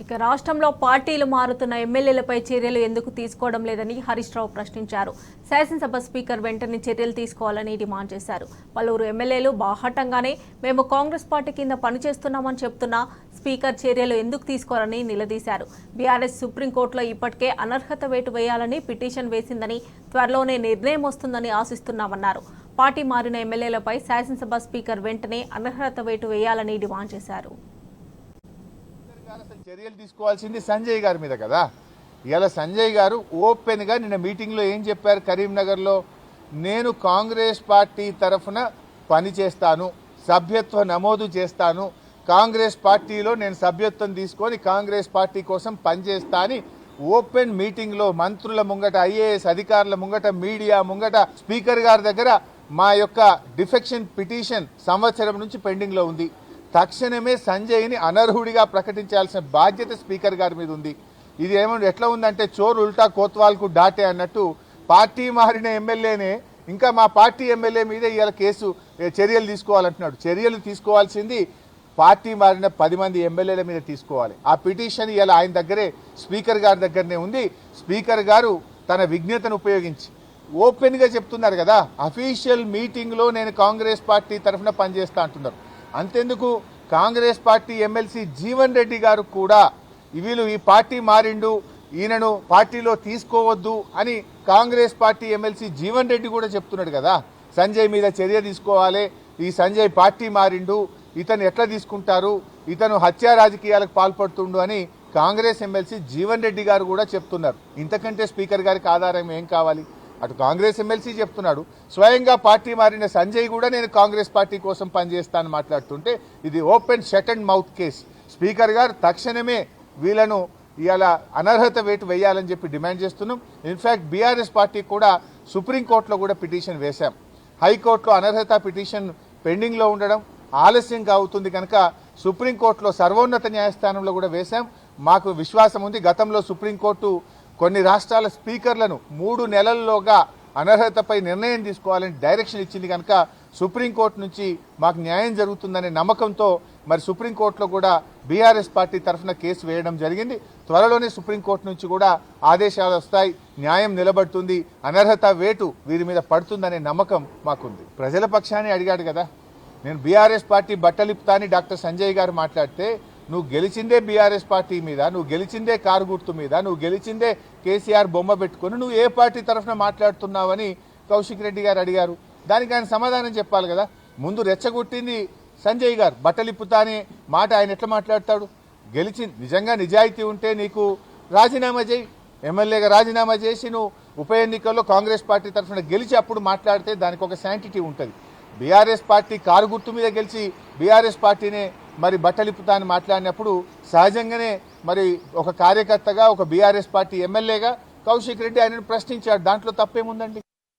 ఇక రాష్ట్రంలో పార్టీలు మారుతున్న ఎమ్మెల్యేలపై చర్యలు ఎందుకు తీసుకోవడం లేదని హరీష్ రావు ప్రశ్నించారు. శాసనసభ స్పీకర్ వెంటనే చర్యలు తీసుకోవాలని డిమాండ్ చేశారు. పలువురు ఎమ్మెల్యేలు బాహాటంగానే మేము కాంగ్రెస్ పార్టీ కింద పనిచేస్తున్నామని చెప్తున్నా స్పీకర్ చర్యలు ఎందుకు తీసుకోవాలని నిలదీశారు. బీఆర్ఎస్ సుప్రీంకోర్టులో ఇప్పటికే అనర్హత వేటు వేయాలని పిటిషన్ వేసిందని, త్వరలోనే నిర్ణయం వస్తుందని ఆశిస్తున్నామన్నారు. పార్టీ మారిన ఎమ్మెల్యేలపై శాసనసభ స్పీకర్ వెంటనే అనర్హత వేటు వేయాలని డిమాండ్ చేశారు. చర్యలు తీసుకోవాల్సింది సంజయ్ గారి మీద కదా. ఇలా సంజయ్ గారు ఓపెన్ గా నిన్న మీటింగ్ లో ఏం చెప్పారు, కరీంనగర్ లో నేను కాంగ్రెస్ పార్టీ తరఫున పని చేస్తాను, సభ్యత్వ నమోదు చేస్తాను, కాంగ్రెస్ పార్టీలో నేను సభ్యత్వం తీసుకొని కాంగ్రెస్ పార్టీ కోసం పనిచేస్తా అని ఓపెన్ మీటింగ్ లో మంత్రుల ముంగట, ఐఏఎస్ అధికారుల ముంగట, మీడియా ముంగట, స్పీకర్ గారి దగ్గర మా యొక్క డిఫెక్షన్ పిటిషన్ సంవత్సరం నుంచి పెండింగ్ లో ఉంది. తక్షణమే సంజయ్ని అనర్హుడిగా ప్రకటించాల్సిన బాధ్యత స్పీకర్ గారి మీద ఉంది. ఇది ఎట్లా ఉందంటే చోరు ఉల్టా కోత్వాల్కు డాటే అన్నట్టు పార్టీ మారిన ఎమ్మెల్యేనే ఇంకా మా పార్టీ ఎమ్మెల్యే మీద ఇవాళ చర్యలు తీసుకోవాలంటున్నాడు. చర్యలు తీసుకోవాల్సింది పార్టీ మారిన 10 మంది ఎమ్మెల్యేల మీద తీసుకోవాలి. ఆ పిటిషన్ ఇవాళ ఆయన దగ్గరే, స్పీకర్ గారి దగ్గరనే ఉంది. స్పీకర్ గారు తన విజ్ఞతను ఉపయోగించి ఓపెన్గా చెప్తున్నారు కదా, అఫీషియల్ మీటింగ్లో నేను కాంగ్రెస్ పార్టీ తరఫున పనిచేస్తా అంటున్నారు. అంతెందుకు, కాంగ్రెస్ పార్టీ ఎమ్మెల్సీ జీవన్ రెడ్డి గారు కూడా వీళ్ళు ఈ పార్టీ మారిండు, ఈయనను పార్టీలో తీసుకోవద్దు అని కాంగ్రెస్ పార్టీ ఎమ్మెల్సీ జీవన్ రెడ్డి కూడా చెప్తున్నాడు కదా. సంజయ్ మీద చర్య తీసుకోవాలి, ఈ సంజయ్ పార్టీ మారిండు, ఇతను ఎట్లా తీసుకుంటారు, ఇతను హత్యా రాజకీయాలకు పాల్పడుతుండు అని కాంగ్రెస్ ఎమ్మెల్సీ జీవన్ రెడ్డి గారు కూడా చెప్తున్నారు. ఇంతకంటే స్పీకర్ గారికి ఆధారం ఏం కావాలి? అటు కాంగ్రెస్ ఎమ్మెల్సీ చెప్తున్నాడు, స్వయంగా పార్టీ మారిన సంజయ్ కూడా నేను కాంగ్రెస్ పార్టీ కోసం పనిచేస్తానని మాట్లాడుతుంటే ఇది open shut and mouth case. Speaker గారు తక్షణమే వీళ్ళను ఇవాళ అనర్హత వేటు వేయాలని చెప్పి డిమాండ్ చేస్తున్నాం. ఇన్ఫ్యాక్ట్ బీఆర్ఎస్ పార్టీ కూడా సుప్రీంకోర్టులో కూడా పిటిషన్ వేశాం. హైకోర్టులో అనర్హత పిటిషన్ పెండింగ్లో ఉండడం ఆలస్యంగా అవుతుంది కనుక సుప్రీంకోర్టులో సర్వోన్నత న్యాయస్థానంలో కూడా వేశాం. మాకు విశ్వాసం ఉంది, గతంలో సుప్రీంకోర్టు కొన్ని రాష్ట్రాల స్పీకర్లను 3 నెలల్లోగా అనర్హతపై నిర్ణయం తీసుకోవాలని డైరెక్షన్ ఇచ్చింది కనుక సుప్రీంకోర్టు నుంచి మాకు న్యాయం జరుగుతుందనే నమ్మకంతో మరి సుప్రీంకోర్టులో కూడా బీఆర్ఎస్ పార్టీ తరఫున కేసు వేయడం జరిగింది. త్వరలోనే సుప్రీంకోర్టు నుంచి కూడా ఆదేశాలు వస్తాయి, న్యాయం నిలబడుతుంది, అనర్హత వేటు వీరి మీద పడుతుందనే నమ్మకం మాకుంది. ప్రజల పక్షాన్ని అడిగాడు కదా. నేను బీఆర్ఎస్ పార్టీ బట్టలిప్తా అని డాక్టర్ సంజయ్ గారు మాట్లాడితే, నువ్వు గెలిచిందే బీఆర్ఎస్ పార్టీ మీద, నువ్వు గెలిచిందే కారు గుర్తు మీద, నువ్వు గెలిచిందే కేసీఆర్ బొమ్మ పెట్టుకుని నువ్వు ఏ పార్టీ తరఫున మాట్లాడుతున్నావని కౌశిక్ రెడ్డి గారు అడిగారు. దానికి ఆయన సమాధానం చెప్పాలి కదా. ముందు రెచ్చగొట్టింది సంజయ్ గారు, బట్టలిప్పుతా అనే మాట ఆయన ఎట్లా మాట్లాడతాడు? నిజంగా నిజాయితీ ఉంటే నీకు రాజీనామా చేయి, ఎమ్మెల్యేగా రాజీనామా చేసి నువ్వు ఉప ఎన్నికల్లో కాంగ్రెస్ పార్టీ తరఫున గెలిచి అప్పుడు మాట్లాడితే దానికి ఒక శాంటిటీ ఉంటుంది. బీఆర్ఎస్ పార్టీ కారు గుర్తు మీద గెలిచి బీఆర్ఎస్ పార్టీనే మరి బట్టలిప్పుతా అని మాట్లాడినప్పుడు సహజంగానే మరి ఒక కార్యకర్తగా, ఒక బీఆర్ఎస్ పార్టీ ఎమ్మెల్యేగా కౌశిక్ రెడ్డి ఆయనను ప్రశ్నించాడు. దాంట్లో తప్పేముందండి?